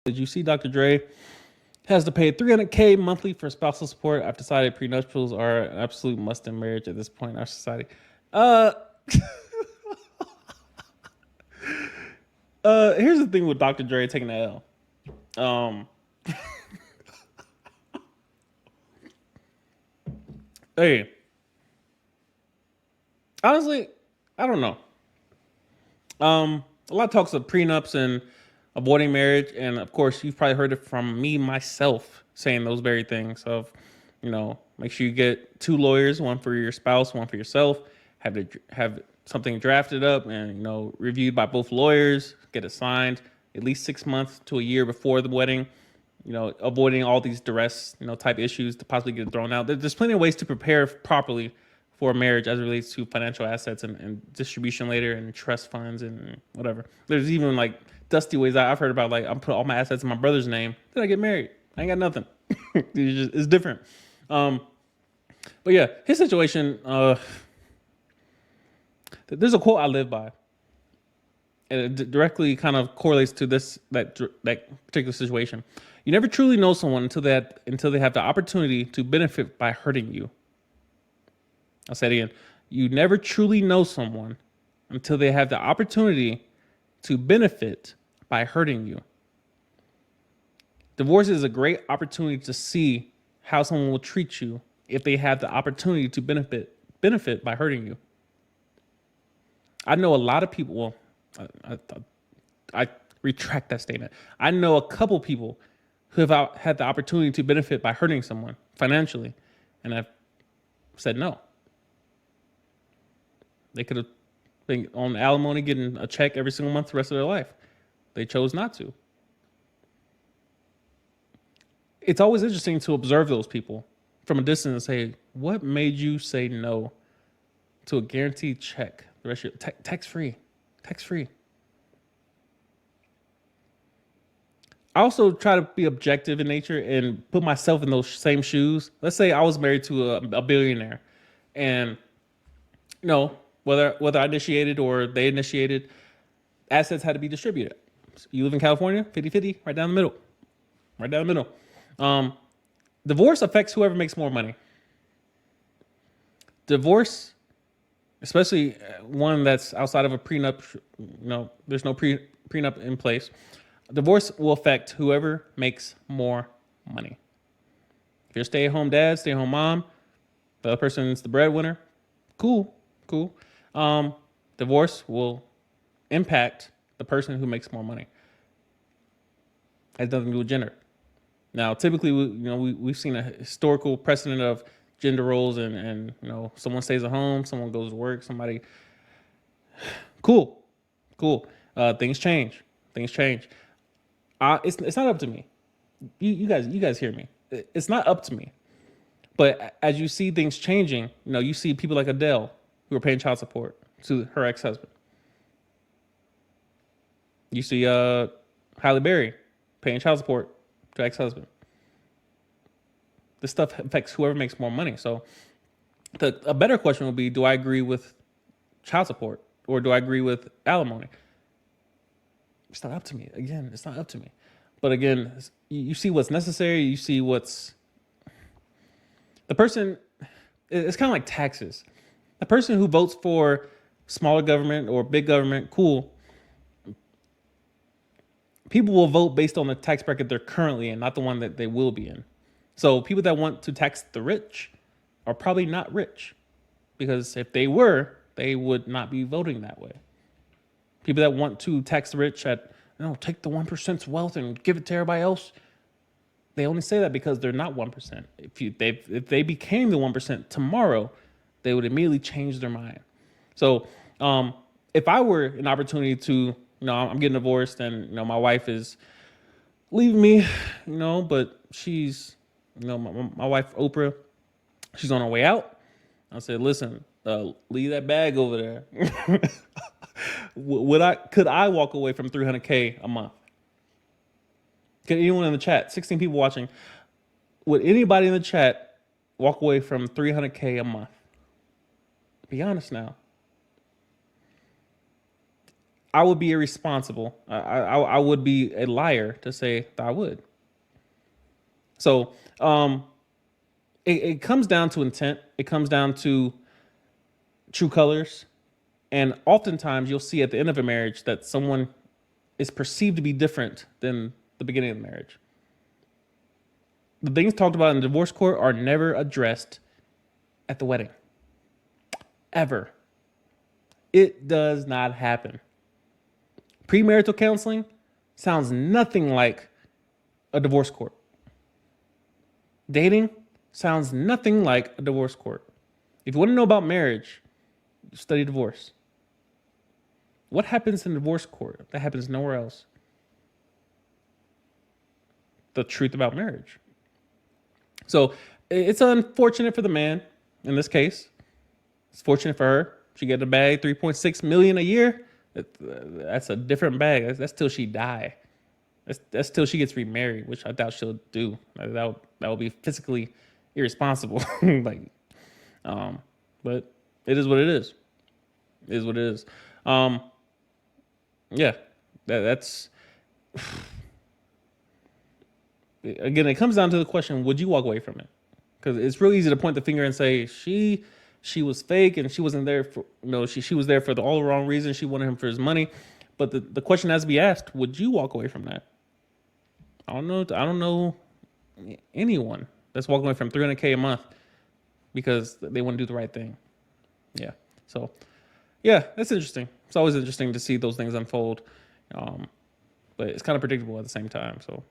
Did you see Dr. Dre has to pay 300K monthly for spousal support? I've decided prenuptials are an absolute must in marriage at this point in our society. Uh, here's the thing with Dr. Dre taking the L. Um, hey, honestly, I don't know. A lot of talks of prenups and avoiding marriage, and of course, you've probably heard it from me myself saying those very things. Of, make sure you get two lawyers, one for your spouse, one for yourself. Have something drafted up and reviewed by both lawyers. Get it signed at least 6 months to a year before the wedding. Avoiding all these duress, type issues to possibly get thrown out. There's plenty of ways to prepare properly for a marriage as it relates to financial assets and distribution later and trust funds and whatever. There's even like dusty ways I've heard about, like I'm put all my assets in my brother's name. Then I get married. I ain't got nothing. It's different. But yeah, his situation, there's a quote I live by. And it directly kind of correlates to that particular situation. You never truly know someone until they have the opportunity to benefit by hurting you. I'll say it again. You never truly know someone until they have the opportunity to benefit by hurting you. Divorce is a great opportunity to see how someone will treat you if they have the opportunity to benefit by hurting you. I know a lot of people. Well, I retract that statement. I know a couple people who have had the opportunity to benefit by hurting someone financially, and I've said no. They could have been on alimony getting a check every single month the rest of their life. They chose not to. It's always interesting to observe those people from a distance and say, what made you say no to a guaranteed check the rest of your tax free? I also try to be objective in nature and put myself in those same shoes. Let's say I was married to a billionaire, and whether I initiated or they initiated, assets had to be distributed. You live in California, 50-50, right down the middle. Divorce affects whoever makes more money. Divorce, especially one that's outside of a prenup, there's no prenup in place. Divorce will affect whoever makes more money. If you're a stay-at-home dad, stay-at-home mom, the other person's the breadwinner, cool. Divorce will impact the person who makes more money. It has nothing to do with gender. Now, typically, we've seen a historical precedent of gender roles, and someone stays at home, someone goes to work, somebody. Cool. Things change. It's not up to me. You guys hear me. It's not up to me. But as you see things changing, you see people like Adele who are paying child support to her ex-husband. You see Halle Berry paying child support to ex-husband. This stuff affects whoever makes more money. So a better question would be, do I agree with child support or do I agree with alimony? It's not up to me. Again, it's not up to me. But again, you see what's necessary. You see what's the person. It's kind of like taxes. The person who votes for smaller government or big government, cool. People will vote based on the tax bracket they're currently in, not the one that they will be in. So people that want to tax the rich are probably not rich, because if they were, they would not be voting that way. People that want to tax the rich take the 1%'s wealth and give it to everybody else, they only say that because they're not 1%. If they became the 1% tomorrow, they would immediately change their mind. So if I were an opportunity to, I'm getting divorced and, my wife is leaving me, but she's, my wife, Oprah, she's on her way out. I said, listen, leave that bag over there. Could I walk away from $300K a month? Could anyone in the chat, 16 people watching, would anybody in the chat walk away from $300K a month? Be honest now. I would be irresponsible. I would be a liar to say that I would. So it comes down to intent. It comes down to true colors. And oftentimes you'll see at the end of a marriage that someone is perceived to be different than the beginning of the marriage. The things talked about in the divorce court are never addressed at the wedding. Ever. It does not happen. Premarital counseling sounds nothing like a divorce court. Dating sounds nothing like a divorce court. If you want to know about marriage, study divorce. What happens in divorce court that happens nowhere else? The truth about marriage. So it's unfortunate for the man in this case. It's fortunate for her. She get a bag, 3.6 million a year. That's a different bag. That's till she die. That's till she gets remarried, which I doubt she'll do. That would be physically irresponsible. Like, but it is what it is. It is what it is. Yeah, that's again. It comes down to the question: would you walk away from it? Because it's real easy to point the finger and say she was fake and she wasn't there for she was there for the all wrong reasons. She wanted him for his money. But the question has to be asked: would you walk away from that? I don't know anyone that's walking away from $300K a month because they want to do the right thing. Yeah. So yeah, that's interesting. It's always interesting to see those things unfold. But it's kind of predictable at the same time. So